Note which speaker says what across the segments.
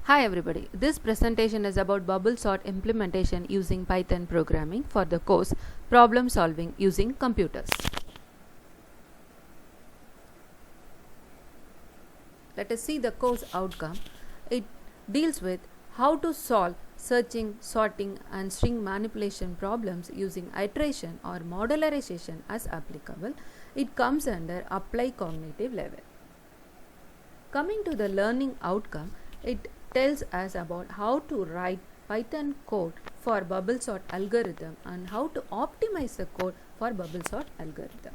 Speaker 1: Hi everybody, this presentation is about bubble sort implementation using Python programming for the course Problem Solving Using Computers. Let us see the course outcome. It deals with how to solve searching, sorting and string manipulation problems using iteration or modularization as applicable. It comes under Apply Cognitive level. Coming to the learning outcome, it tells us about how to write Python code for bubble sort algorithm and how to optimize the code for bubble sort algorithm.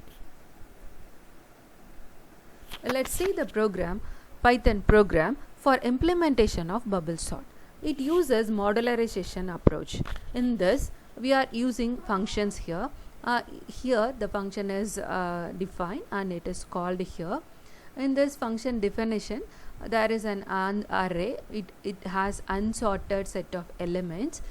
Speaker 1: Let's see the program, Python program for implementation of bubble sort. It uses modularization approach. In this, we are using functions here. Here the function is defined and it is called here. In this function definition, there is an array. It has unsorted set of elements.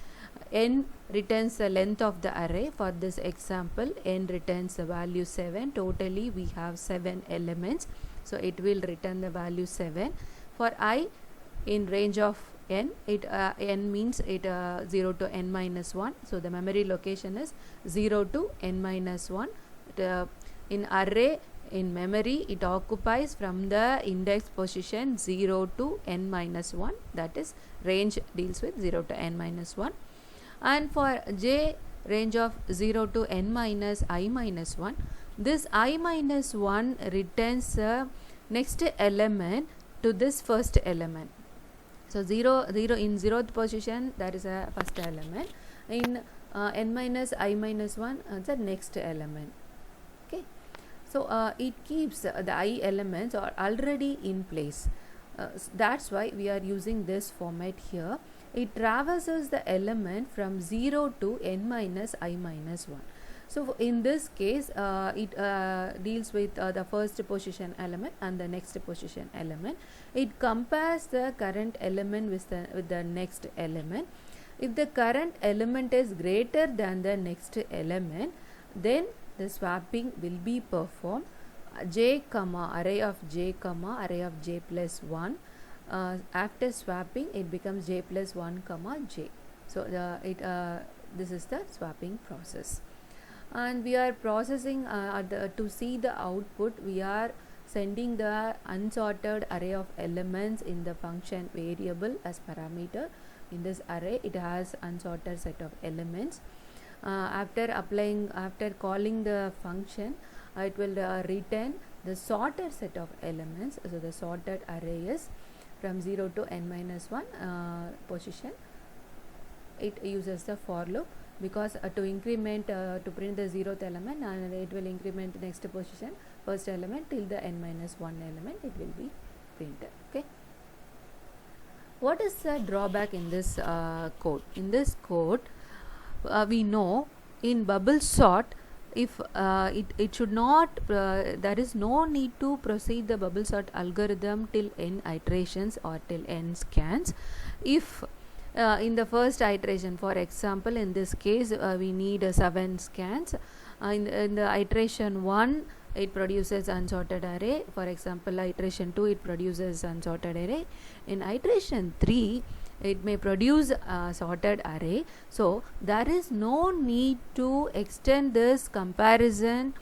Speaker 1: N returns the length of the array. For this example, n returns the value 7. Totally we have 7 elements, so it will return the value 7. For I in range of n, n means 0 to n minus 1, so the memory location is 0 to n minus 1. In array, in memory, it occupies from the index position 0 to n minus 1, that is range deals with 0 to n minus 1. And for j, range of 0 to n minus I minus 1, this I minus 1 returns the next element to this first element. So 0 in 0th position, that is a first element. In n minus I minus 1, the next element. Okay. So it keeps the I elements are already in place. That's why we are using this format here. It traverses the element from 0 to n minus I minus 1. So in this case, it deals with the first position element and the next position element. It compares the current element with the next element. If the current element is greater than the next element, then the swapping will be performed. J comma array of j comma array of j plus 1. After swapping, it becomes j plus 1 comma j. So this is the swapping process. And we are processing to see the output. We are sending the unsorted array of elements in the function variable as parameter. In this array, it has unsorted set of elements. After calling the function, it will return the sorted set of elements. So the sorted array is from 0 to n minus 1 position. It uses the for loop, because to increment to print the 0th element, and it will increment the next position first element till the n minus 1 element, it will be printed. Okay. What is the drawback in this code? In this code, we know in bubble sort, if it should not there is no need to proceed the bubble sort algorithm till n iterations or till n scans. If in the first iteration, for example, in this case we need 7 scans. In the iteration 1, it produces unsorted array. For example, iteration 2, it produces unsorted array. In iteration 3, it may produce a sorted array. So there is no need to extend this comparison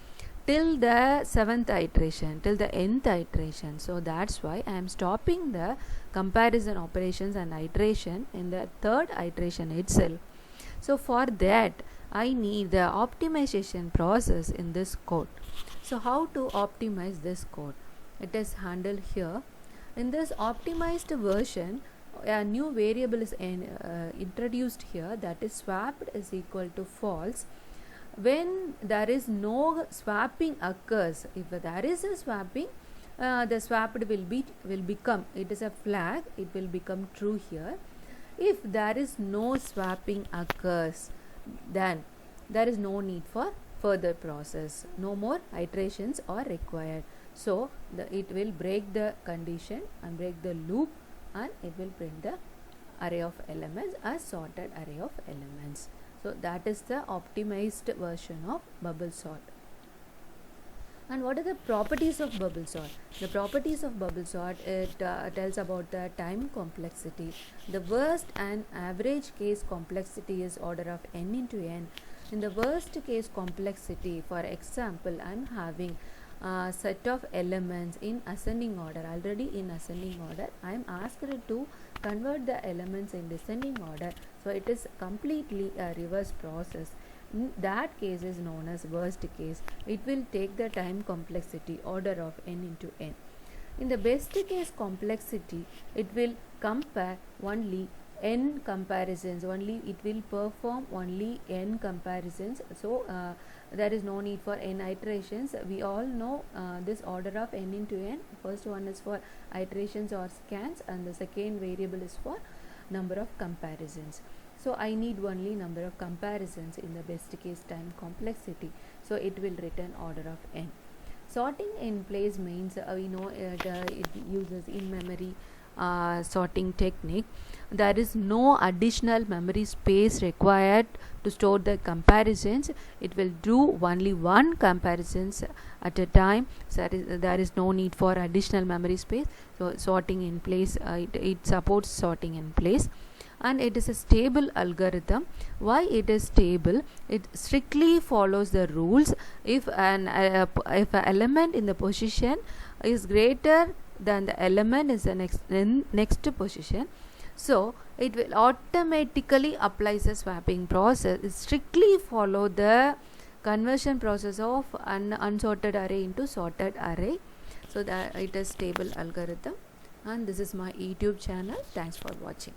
Speaker 1: till the 7th iteration, till the nth iteration. So that's why I am stopping the comparison operations and iteration in the 3rd iteration itself. So for that, I need the optimization process in this code. So how to optimize this code? It is handled here. In this optimized version, a new variable is introduced here, that is swapped is equal to false. When there is no swapping occurs, if there is a swapping, the swapped will become, it is a flag, it will become true here. If there is no swapping occurs, then there is no need for further process. No more iterations are required. So it will break the condition and break the loop, and it will print the array of elements as sorted array of elements. So that is the optimized version of bubble sort. And what are the properties of bubble sort? The properties of bubble sort, it tells about the time complexity. The worst and average case complexity is order of n into n. In the worst case complexity, for example, I am having a set of elements in ascending order. Already in ascending order, I am asked to convert the elements in descending order. So it is completely a reverse process. In that case is known as worst case. It will take the time complexity order of n into n. In the best case complexity, it will compare only n comparisons, only it will perform only n comparisons. So there is no need for n iterations. We all know this order of n into n. First one is for iterations or scans, and the second variable is for number of comparisons. So I need only number of comparisons in the best case time complexity. So it will return order of n. Sorting in place means we know it uses in memory sorting technique. There is no additional memory space required to store the comparisons. It will do only one comparisons at a time. So there is no need for additional memory space. So sorting in place, it supports sorting in place. And it is a stable algorithm. Why it is stable? It strictly follows the rules. If an element in the position is greater than the element is the next position, so it will automatically apply the swapping process. It strictly follow the conversion process of an unsorted array into sorted array. So that it is stable algorithm. And this is my YouTube channel. Thanks for watching.